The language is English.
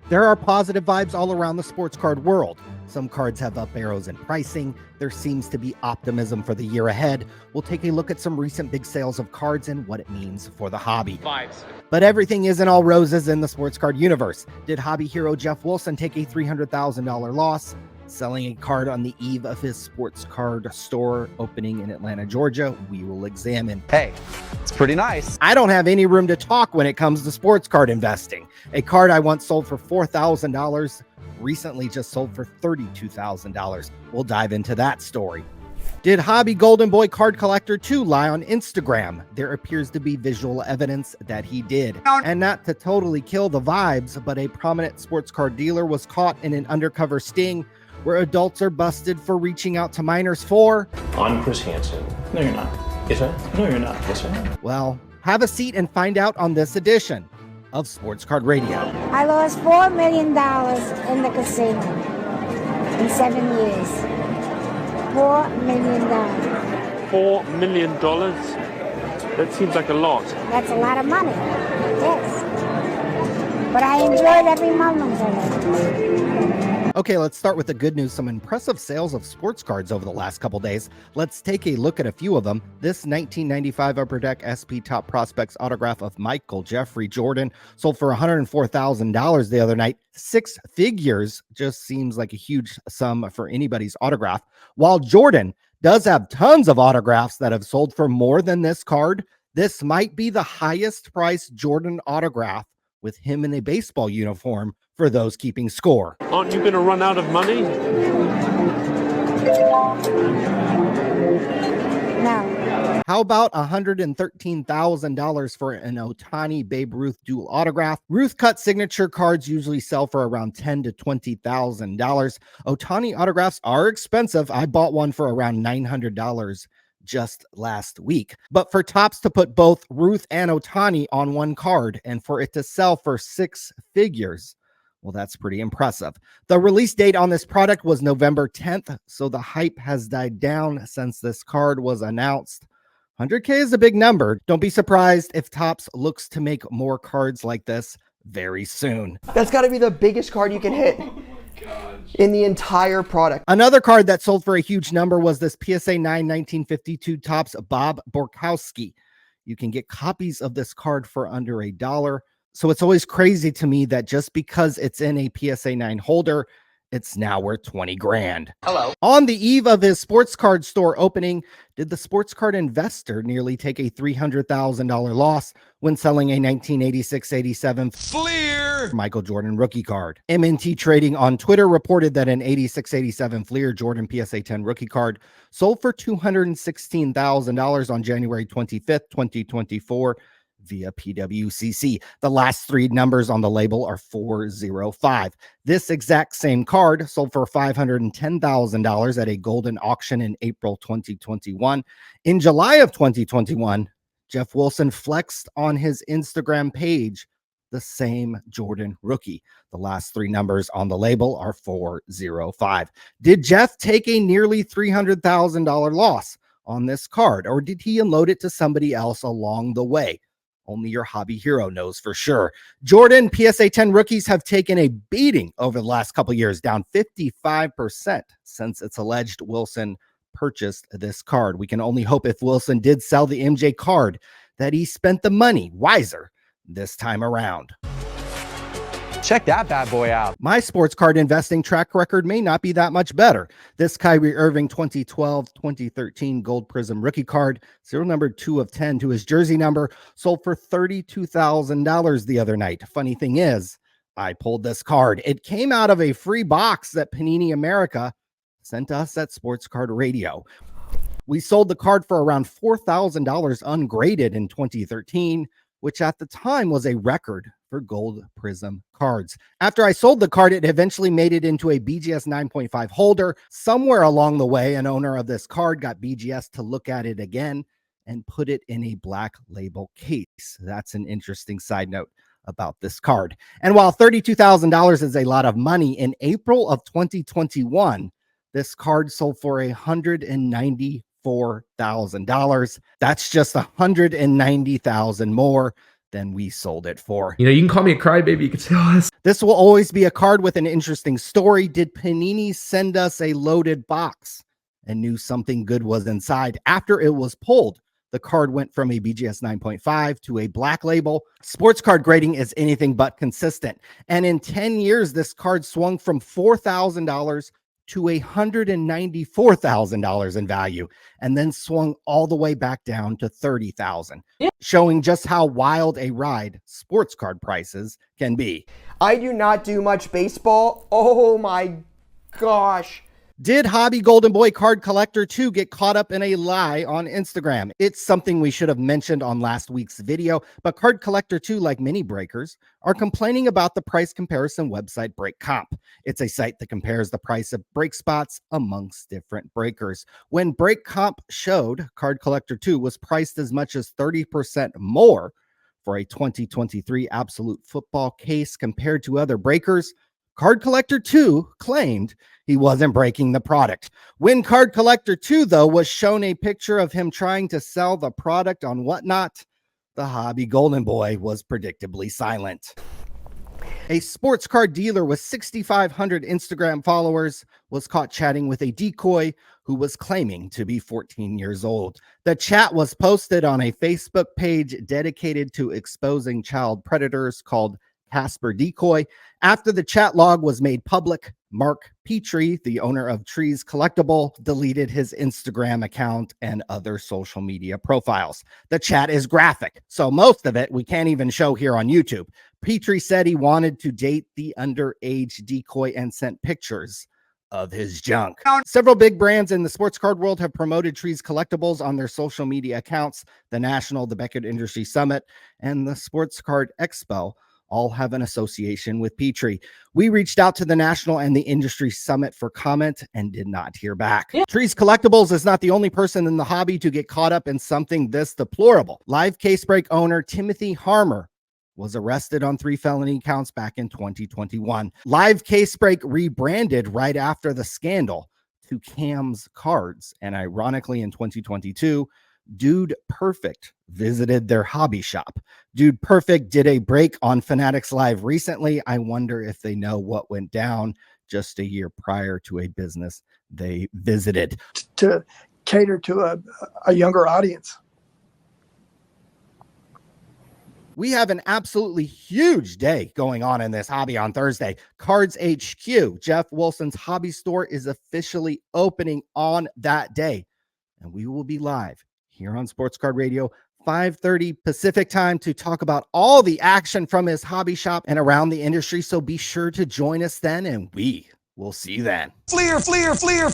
There are positive vibes all around the sports card world. Some cards have up arrows in pricing. There seems to be optimism for the year ahead. We'll take a look at some recent big sales of cards and what it means for the hobby. Vibes. But everything isn't all roses in the sports card universe. Did hobby hero Geoff Wilson take a $300,000 loss selling a card on the eve of his sports card store opening in Atlanta, Georgia? We will examine. Hey, it's pretty nice. I don't have any room to talk when it comes to sports card investing. A card I once sold for $4,000 recently just sold for $32,000. We'll dive into that story. Did Hobby Golden Boy Card Collector 2 lie on Instagram? There appears to be visual evidence that he did. And not to totally kill the vibes, but a prominent sports card dealer was caught in an undercover sting where adults are busted for reaching out to minors for... I'm Chris Hansen. No, you're not. Yes, sir? No, you're not. Yes, sir? Well, have a seat and find out on this edition of Sports Card Radio. I lost $4 million in the casino in 7 years. $4 million. $4 million? That seems like a lot. That's a lot of money. Yes. But I enjoyed every moment of it. Okay, let's start with the good news. Some impressive sales of sports cards over the last couple days. Let's take a look at a few of them. This 1995 Upper Deck SP Top Prospects autograph of Michael Jeffrey Jordan sold for $104,000 the other night. 6 figures just seems like a huge sum for anybody's autograph. While Jordan does have tons of autographs that have sold for more than this card, this might be the highest priced Jordan autograph with him in a baseball uniform for those keeping score. Aren't you going to run out of money? No. How about $113,000 for an Ohtani Babe Ruth dual autograph? Ruth cut signature cards usually sell for around $10,000 to $20,000. Ohtani autographs are expensive. I bought one for around $900 just last week. But for Topps to put both Ruth and Ohtani on one card and for it to sell for 6 figures, well, that's pretty impressive. The release date on this product was November 10th, so the hype has died down since this card was announced. 100K is a big number. Don't be surprised if Topps looks to make more cards like this very soon. That's got to be the biggest card you can hit in the entire product. Another card that sold for a huge number was this PSA 9 1952 Topps Bob Borkowski. You can get copies of this card for under $1. So it's always crazy to me that just because it's in a PSA 9 holder, it's now worth 20 grand. Hello. On the eve of his sports card store opening, did the sports card investor nearly take a $300,000 loss when selling a 1986-87 Fleer Michael Jordan rookie card? MNT Trading on Twitter reported that an 86-87 Fleer Jordan PSA 10 rookie card sold for $216,000 on January 25th, 2024. Via PWCC. The last 3 numbers on the label are 405. This exact same card sold for $510,000 at a golden auction in April 2021. In July of 2021, Geoff Wilson flexed on his Instagram page the same Jordan rookie. The last 3 numbers on the label are 405. Did Geoff take a nearly $300,000 loss on this card, or did he unload it to somebody else along the way? Only your hobby hero knows for sure. Jordan PSA 10 rookies have taken a beating over the last couple years, down 55% since it's alleged Wilson purchased this card. We can only hope if Wilson did sell the MJ card that he spent the money wiser this time around. Check that bad boy out. My sports card investing track record may not be that much better. This Kyrie Irving 2012-2013 Gold Prism rookie card, serial number 2 of 10 to his jersey number, sold for $32,000 the other night. Funny thing is, I pulled this card. It came out of a free box that Panini America sent us at Sports Card Radio. We sold the card for around $4,000 ungraded in 2013, which at the time was a record for Gold Prism cards. After I sold the card, it eventually made it into a BGS 9.5 holder. Somewhere along the way, an owner of this card got BGS to look at it again and put it in a black label case. That's an interesting side note about this card. And while $32,000 is a lot of money, in April of 2021, this card sold for $194,000. That's just $190,000 more than we sold it for. You know, you can call me a crybaby. You can say, oh, This will always be a card with an interesting story. Did Panini send us a loaded box and knew something good was inside? After it was pulled, the card went from a BGS 9.5 to a black label. Sports card grading is anything but consistent. And in 10 years, this card swung from $4,000 to $194,000 in value, and then swung all the way back down to $30,000, showing just how wild a ride sports card prices can be. I do not do much baseball. Oh my gosh. Did Hobby Golden Boy Card Collector 2 get caught up in a lie on Instagram? It's something we should have mentioned on last week's video, but Card Collector 2, like many breakers, are complaining about the price comparison website BreakComp. It's a site that compares the price of break spots amongst different breakers. When BreakComp showed Card Collector 2 was priced as much as 30% more for a 2023 Absolute Football case compared to other breakers, Card Collector 2 claimed he wasn't breaking the product. When Card Collector 2, though, was shown a picture of him trying to sell the product on Whatnot, the Hobby Golden Boy was predictably silent. A sports card dealer with 6,500 Instagram followers was caught chatting with a decoy who was claiming to be 14 years old. The chat was posted on a Facebook page dedicated to exposing child predators called Casper Decoy. After the chat log was made public, Mark Petrie, the owner of Trees Collectible, deleted his Instagram account and other social media profiles. The chat is graphic, so most of it we can't even show here on YouTube. Petrie said he wanted to date the underage decoy and sent pictures of his junk. Several big brands in the sports card world have promoted Trees Collectibles on their social media accounts. The National, the Beckett Industry Summit, and the Sports Card Expo all have an association with Petrie. We reached out to the National and the Industry Summit for comment and did not hear back. Trees Collectibles is not the only person in the hobby to get caught up in something this deplorable. Live Case Break owner Timothy Harmer was arrested on 3 felony counts back in 2021. Live Case Break rebranded right after the scandal to Cam's Cards, and ironically in 2022, Dude Perfect visited their hobby shop. Dude Perfect did a break on Fanatics Live recently. I wonder if they know what went down just a year prior to a business they visited. To cater to a younger audience. We have an absolutely huge day going on in this hobby on Thursday. Cards HQ, Geoff Wilson's hobby store, is officially opening on that day, and we will be live here on Sports Card Radio, 5:30 Pacific time, to talk about all the action from his hobby shop and around the industry. So be sure to join us then, and we will see you then. Fleer, fleer, fleer.